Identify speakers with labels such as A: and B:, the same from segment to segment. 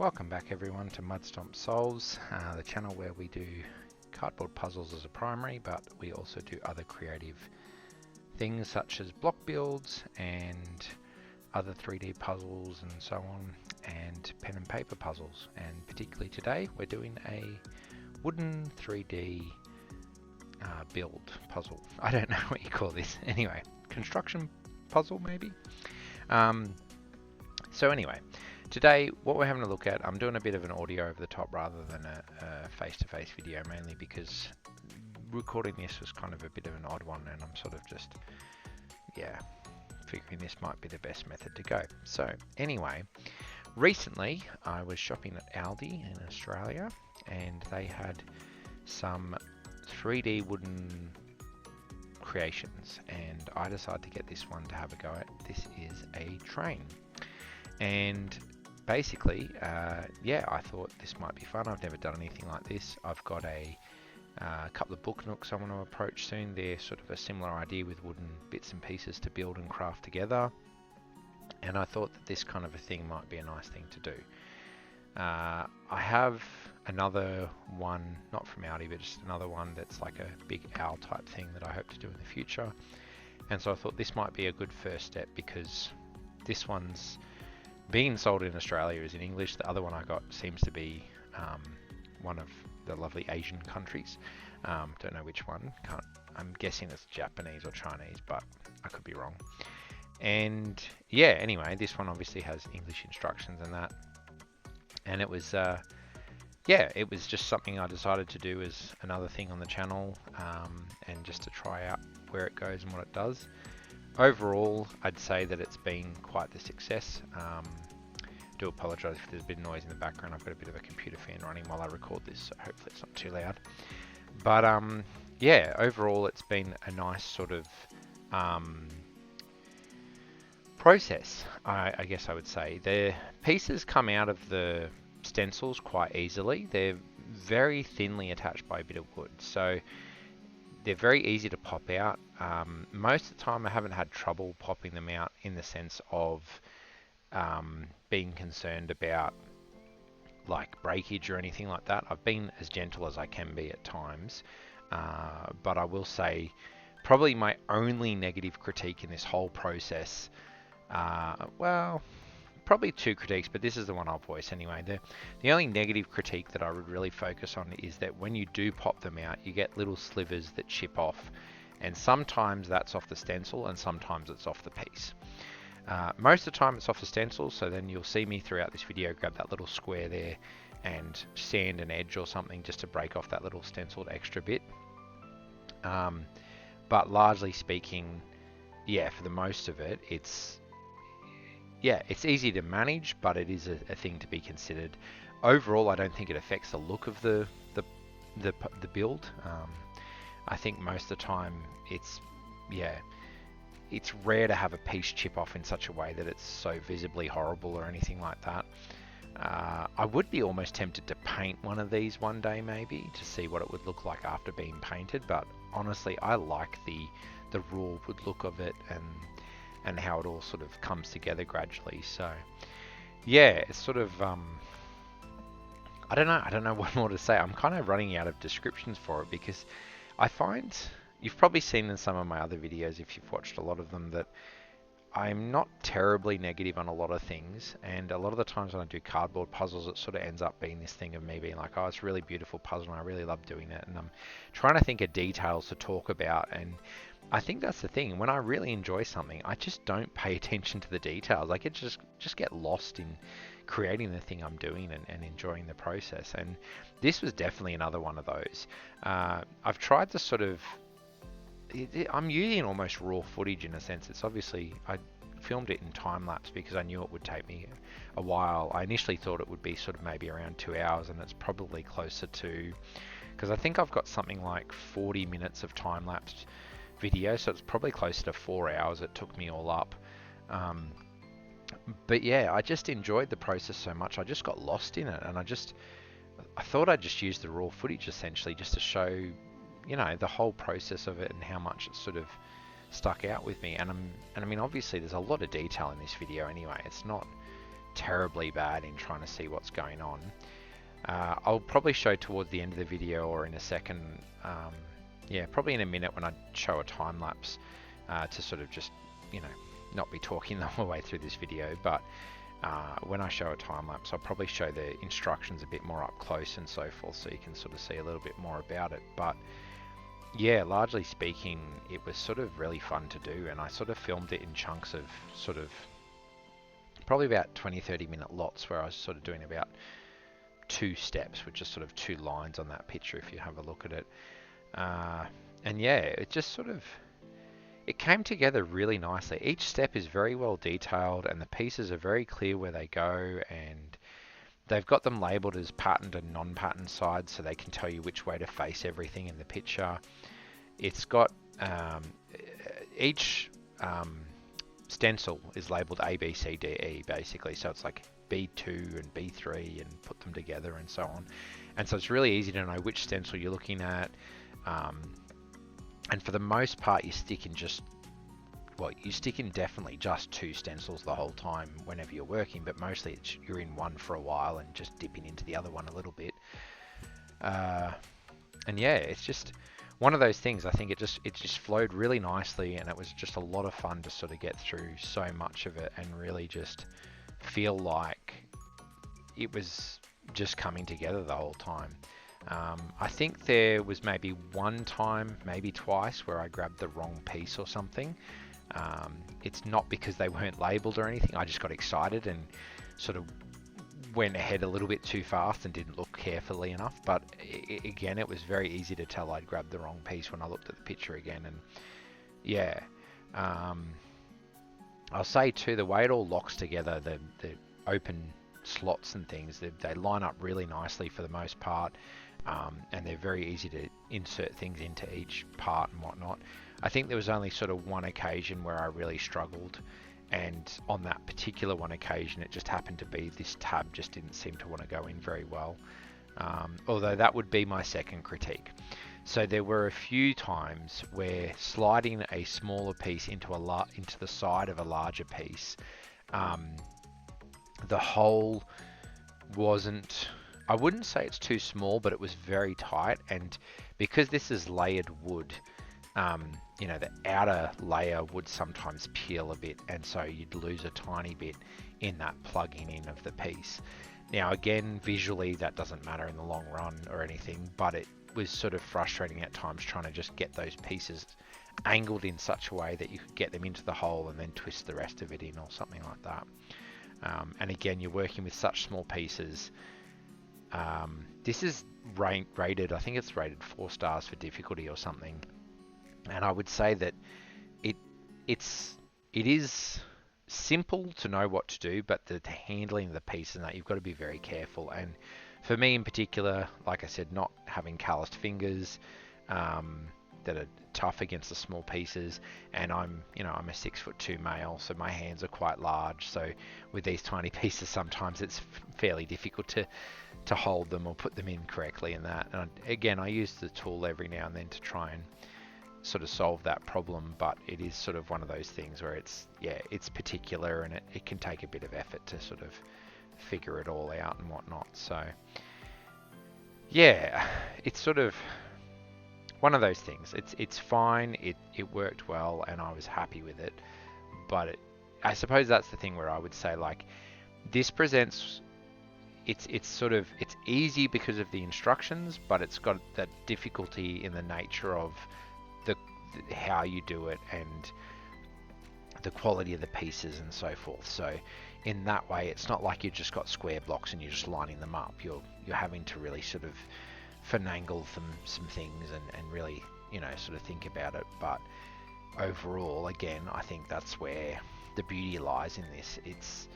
A: Welcome back everyone to Mudstomp Solves, the channel where we do cardboard puzzles as a primary, but we also do other creative things such as block builds and other 3D puzzles and so on, and pen and paper puzzles. And particularly today we're doing a wooden 3D build puzzle. I don't know what you call this. Anyway, construction puzzle maybe. So anyway, today what we're having a look at, I'm doing a bit of an audio over the top rather than a face-to-face video, mainly because recording this was kind of a bit of an odd one, and I'm sort of just, figuring this might be the best method to go. So anyway, recently I was shopping at Aldi in Australia, and they had some 3D wooden creations, and I decided to get this one to have a go at. This is a train. And basically, I thought this might be fun. I've never done anything like this. I've got a couple of book nooks I want to approach soon. They're sort of a similar idea with wooden bits and pieces to build and craft together. And I thought that this kind of a thing might be a nice thing to do. I have another one, not from Aldi, but just another one that's like a big owl type thing that I hope to do in the future. And so I thought this might be a good first step, because this one's being sold in Australia is in English. The other one I got seems to be one of the lovely Asian countries. Don't know which one. I'm guessing it's Japanese or Chinese, but I could be wrong. And yeah, anyway, this one obviously has English instructions and that. And it was it was just something I decided to do as another thing on the channel, and just to try out where it goes and what it does. Overall, I'd say that it's been quite the success. I do apologise if there's a bit of noise in the background. I've got a bit of a computer fan running while I record this, so hopefully it's not too loud. But overall it's been a nice sort of process, I guess I would say. The pieces come out of the stencils quite easily. They're very thinly attached by a bit of wood, so they're very easy to pop out. Most of the time I haven't had trouble popping them out, in the sense of being concerned about like breakage or anything like that. I've been as gentle as I can be at times, but I will say probably my only negative critique in this whole process, probably two critiques, but this is the one I'll voice anyway. The only negative critique that I would really focus on is that when you do pop them out, you get little slivers that chip off, and sometimes that's off the stencil and sometimes it's off the piece. Most of the time it's off the stencil, so then you'll see me throughout this video grab that little square there and sand an edge or something just to break off that little stenciled extra bit. But largely speaking, for the most of it, it's easy to manage, but it is a thing to be considered. Overall, I don't think it affects the look of the build. I think most of the time it's rare to have a piece chip off in such a way that it's so visibly horrible or anything like that. I would be almost tempted to paint one of these one day, maybe, to see what it would look like after being painted, but honestly I like the raw wood look of it, and how it all sort of comes together gradually. So it's sort of I don't know what more to say. I'm kind of running out of descriptions for it, because I find, you've probably seen in some of my other videos if you've watched a lot of them, that I'm not terribly negative on a lot of things, and a lot of the times when I do cardboard puzzles, it sort of ends up being this thing of me being like, oh, it's a really beautiful puzzle and I really love doing it, and I'm trying to think of details to talk about. And I think that's the thing. When I really enjoy something, I just don't pay attention to the details. I could just get lost in creating the thing I'm doing and enjoying the process. And this was definitely another one of those. I've tried to sort of, I'm using almost raw footage in a sense. It's obviously, I filmed it in time lapse because I knew it would take me a while. I initially thought it would be sort of maybe around 2 hours, and it's probably closer to, because I think I've got something like 40 minutes of time lapsed video, so it's probably closer to 4 hours it took me all up. But I just enjoyed the process so much. I just got lost in it, and I thought I'd just use the raw footage essentially just to show, the whole process of it and how much it sort of stuck out with me. And I mean, obviously there's a lot of detail in this video anyway. It's not terribly bad in trying to see what's going on. I'll probably show towards the end of the video or in a second, yeah, probably in a minute when I show a time lapse to sort of just, you know, not be talking the whole way through this video, but when I show a time lapse, I'll probably show the instructions a bit more up close and so forth, so you can sort of see a little bit more about it. But yeah, largely speaking, it was sort of really fun to do, and I sort of filmed it in chunks of sort of probably about 20-30 minute lots, where I was sort of doing about 2 steps, which is sort of 2 lines on that picture if you have a look at it. And yeah, it just sort of, it came together really nicely. Each step is very well detailed, and the pieces are very clear where they go, and they've got them labeled as patterned and non-patterned sides, so they can tell you which way to face everything in the picture. It's got each stencil is labeled A, B, C, D, E basically, so it's like B2 and B3 and put them together and so on. And so it's really easy to know which stencil you're looking at. And for the most part, you stick in definitely just 2 stencils the whole time whenever you're working, but mostly you're in one for a while and just dipping into the other one a little bit. And yeah, it's just one of those things. I think it just flowed really nicely, and it was just a lot of fun to sort of get through so much of it and really just feel like it was just coming together the whole time. I think there was maybe one time, maybe twice, where I grabbed the wrong piece or something. It's not because they weren't labeled or anything. I just got excited and sort of went ahead a little bit too fast and didn't look carefully enough. But again, it was very easy to tell I'd grabbed the wrong piece when I looked at the picture again. And yeah, I'll say too, the way it all locks together, the open slots and things, they line up really nicely for the most part. And they're very easy to insert things into each part and whatnot. I think there was only sort of one occasion where I really struggled, and on that particular one occasion it just happened to be this tab just didn't seem to want to go in very well, although that would be my second critique. So there were a few times where sliding a smaller piece into the side of a larger piece, the hole wasn't, I wouldn't say it's too small, but it was very tight. And because this is layered wood, you know, the outer layer would sometimes peel a bit, and so you'd lose a tiny bit in that plugging in of the piece. Now again, visually that doesn't matter in the long run or anything, but it was sort of frustrating at times trying to just get those pieces angled in such a way that you could get them into the hole and then twist the rest of it in or something like that. And again, you're working with such small pieces. This is rated, I think it's rated 4 stars for difficulty or something. And I would say that it is simple to know what to do, but the handling of the pieces and that, you've got to be very careful. And for me in particular, like I said, not having calloused fingers that are tough against the small pieces, and I'm a 6'2" male, so my hands are quite large. So with these tiny pieces, sometimes it's fairly difficult to hold them or put them in correctly and that. And again, I use the tool every now and then to try and sort of solve that problem, but it is sort of one of those things where it's particular, and it can take a bit of effort to sort of figure it all out and whatnot. So yeah, it's sort of one of those things. It's fine, it worked well, and I was happy with it. But I suppose that's the thing where I would say, like, this presents, it's easy because of the instructions, but it's got that difficulty in the nature of how you do it and the quality of the pieces and so forth. So in that way, it's not like you've just got square blocks and you're just lining them up. You're having to really sort of finagle some things and really, sort of think about it. But overall, again, I think that's where the beauty lies in this. It's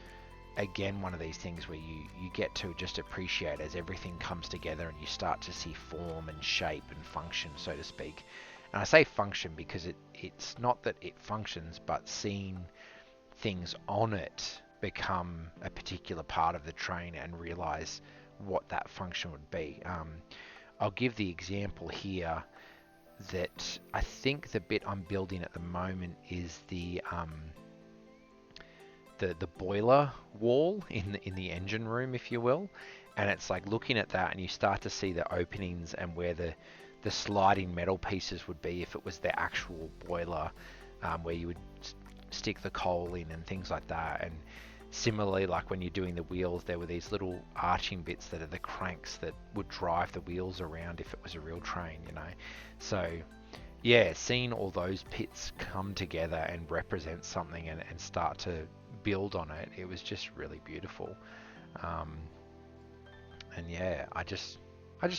A: again one of these things where you get to just appreciate as everything comes together and you start to see form and shape and function, so to speak. And I say function because it's not that it functions, but seeing things on it become a particular part of the train and realize what that function would be. I'll give the example here that I think the bit I'm building at the moment is the the boiler wall in the engine room, if you will, and it's like looking at that, and you start to see the openings and where the sliding metal pieces would be if it was the actual boiler, where you would stick the coal in and things like that. And similarly, like when you're doing the wheels, there were these little arching bits that are the cranks that would drive the wheels around if it was a real train, you know. So yeah, seeing all those pits come together and represent something and start to build on it, it was just really beautiful. And yeah, I just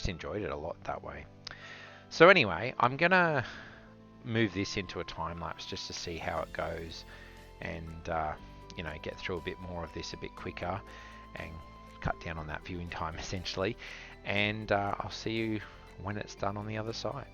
A: enjoyed it a lot that way. So anyway, I'm gonna move this into a time lapse just to see how it goes, and you know, get through a bit more of this a bit quicker and cut down on that viewing time essentially. And I'll see you when it's done on the other side.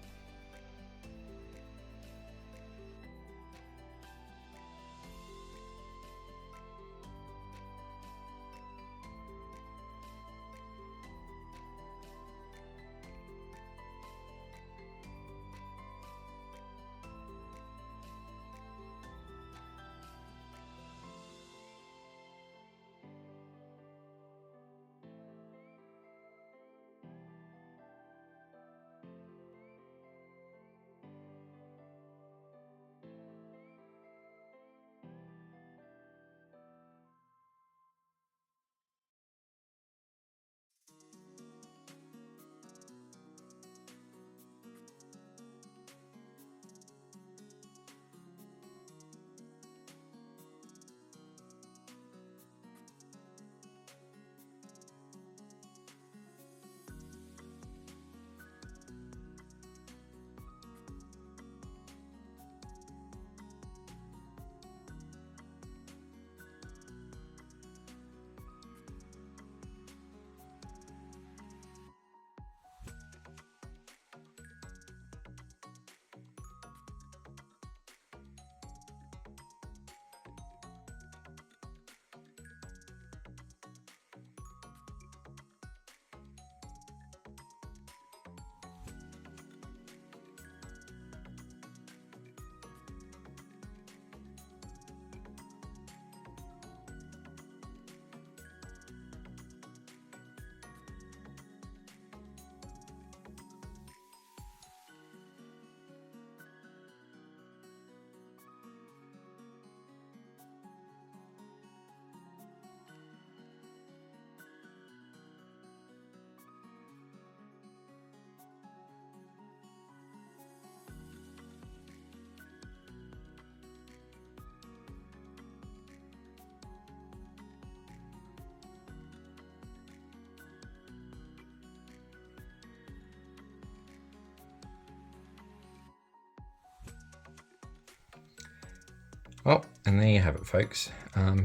B: Well, and there you have it, folks.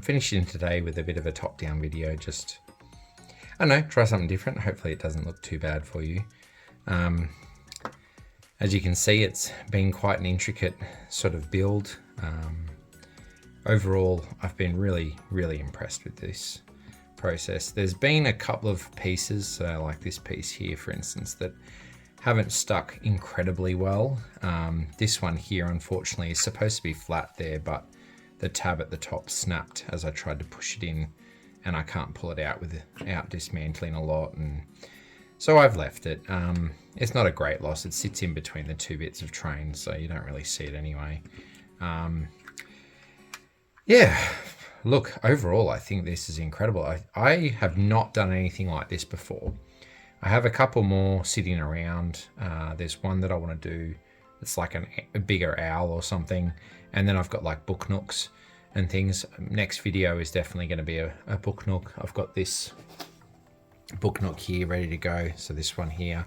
B: Finishing today with a bit of a top-down video. Just, I don't know, try something different. Hopefully it doesn't look too bad for you. As you can see, it's been quite an intricate sort of build. Overall, I've been really, really impressed with this process. There's been a couple of pieces, like this piece here, for instance, that haven't stuck incredibly well. This one here, unfortunately, is supposed to be flat there, but the tab at the top snapped as I tried to push it in, and I can't pull it out without dismantling a lot, and so I've left it. It's not a great loss. It sits in between the two bits of train, so you don't really see it anyway. Yeah, look, overall, I think this is incredible. I have not done anything like this before. I have a couple more sitting around. There's one that I want to do. It's like a bigger owl or something. And then I've got like book nooks and things. Next video is definitely going to be a book nook. I've got this book nook here ready to go. So this one here.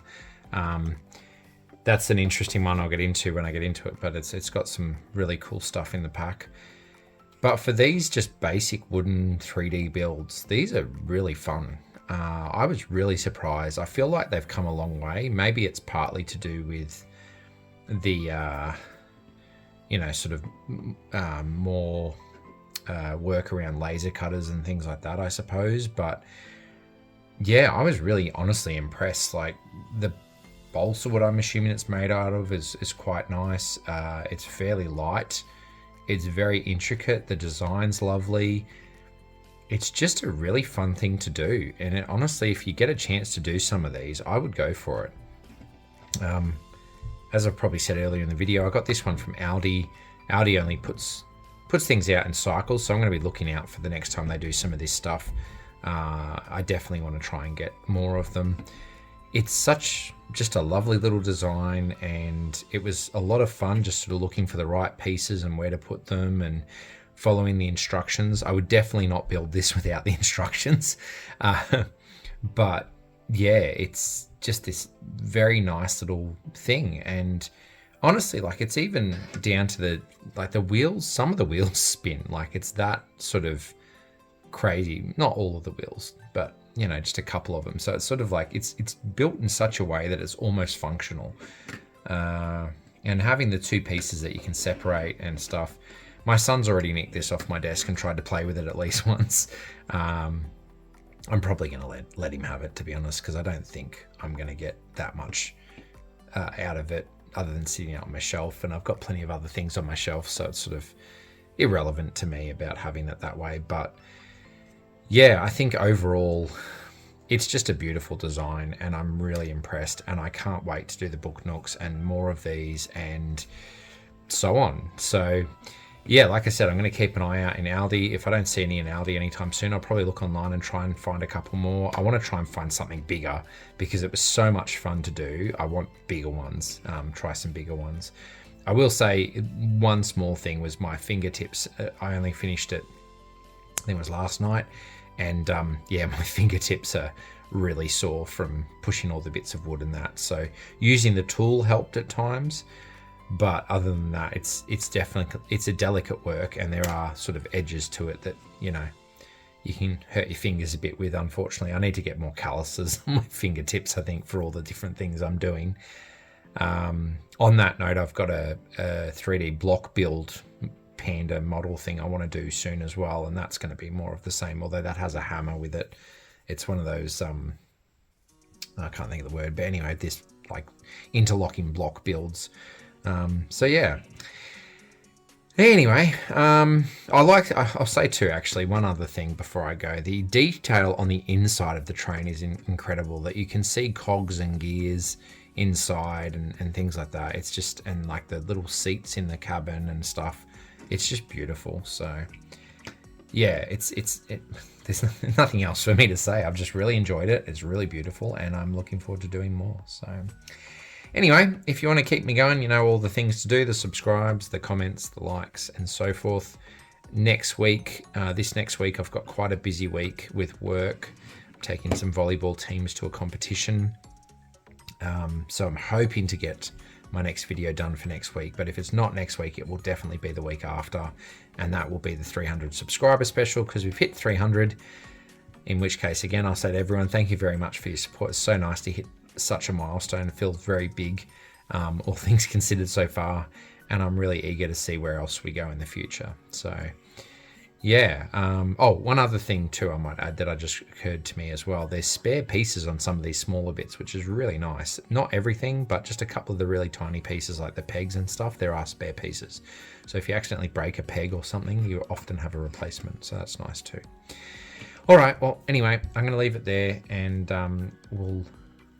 B: That's an interesting one I'll get into when I get into it. But it's got some really cool stuff in the pack. But for these just basic wooden 3D builds, these are really fun. I was really surprised. I feel like they've come a long way. Maybe it's partly to do with the, sort of more work around laser cutters and things like that, I suppose. But yeah, I was really honestly impressed. Like the balsa wood I'm assuming it's made out of is quite nice. It's fairly light. It's very intricate. The design's lovely. It's just a really fun thing to do. And honestly, if you get a chance to do some of these, I would go for it. As I probably said earlier in the video, I got this one from Aldi. Aldi only puts things out in cycles, so I'm going to be looking out for the next time they do some of this stuff. I definitely want to try and get more of them. It's just a lovely little design, and it was a lot of fun just sort of looking for the right pieces and where to put them and following the instructions. I would definitely not build this without the instructions. But yeah, it's just this very nice little thing. And honestly, like, it's even down to the wheels. Some of the wheels spin, like, it's that sort of crazy. Not all of the wheels, but you know, just a couple of them. So it's sort of like it's built in such a way that it's almost functional. And having the two pieces that you can separate and stuff. My son's already nicked this off my desk and tried to play with it at least once. I'm probably going to let him have it, to be honest, because I don't think I'm going to get that much out of it other than sitting out on my shelf. And I've got plenty of other things on my shelf, so it's sort of irrelevant to me about having it that way. But yeah, I think overall it's just a beautiful design, and I'm really impressed, and I can't wait to do the book nooks and more of these and so on. So yeah, like I said, I'm going to keep an eye out in Aldi. If I don't see any in Aldi anytime soon, I'll probably look online and try and find a couple more. I want to try and find something bigger because it was so much fun to do. I want bigger ones, try some bigger ones. I will say one small thing was my fingertips. I only finished it, I think it was last night. And yeah, my fingertips are really sore from pushing all the bits of wood and that. So using the tool helped at times. But other than that, it's definitely, it's a delicate work, and there are sort of edges to it that, you know, you can hurt your fingers a bit with, unfortunately. I need to get more calluses on my fingertips, I think, for all the different things I'm doing. On that note, I've got a 3D block build panda model thing I want to do soon as well, and that's going to be more of the same, although that has a hammer with it. It's one of those, I can't think of the word, but anyway, this like interlocking block builds. So yeah. Anyway, I'll say too, actually, one other thing before I go. The detail on the inside of the train is incredible, that you can see cogs and gears inside and things like that. It's just, and like the little seats in the cabin and stuff. It's just beautiful. So yeah, there's nothing else for me to say. I've just really enjoyed it. It's really beautiful, and I'm looking forward to doing more. So anyway, if you want to keep me going, you know all the things to do, the subscribes, the comments, the likes, and so forth. Next week, this next week, I've got quite a busy week with work. I'm taking some volleyball teams to a competition. So I'm hoping to get my next video done for next week. But if it's not next week, it will definitely be the week after. And that will be the 300 subscriber special, because we've hit 300. In which case, again, I'll say to everyone, thank you very much for your support. It's so nice to hit such a milestone. It feels very big, all things considered so far, and I'm really eager to see where else we go in the future. So yeah. Oh, one other thing too I might add that just occurred to me as well. There's spare pieces on some of these smaller bits, which is really nice. Not everything, but just a couple of the really tiny pieces like the pegs and stuff, there are spare pieces. So if you accidentally break a peg or something, you often have a replacement, so that's nice too. All right, well, anyway, I'm going to leave it there, and we'll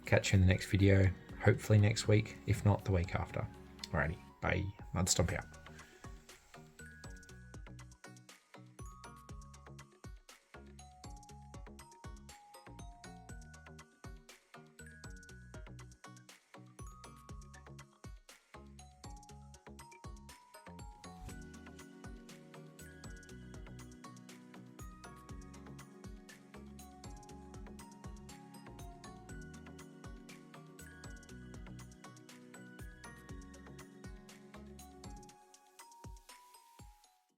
B: catch you in the next video, hopefully next week, if not the week after. Alrighty, bye. Mud Stomp out.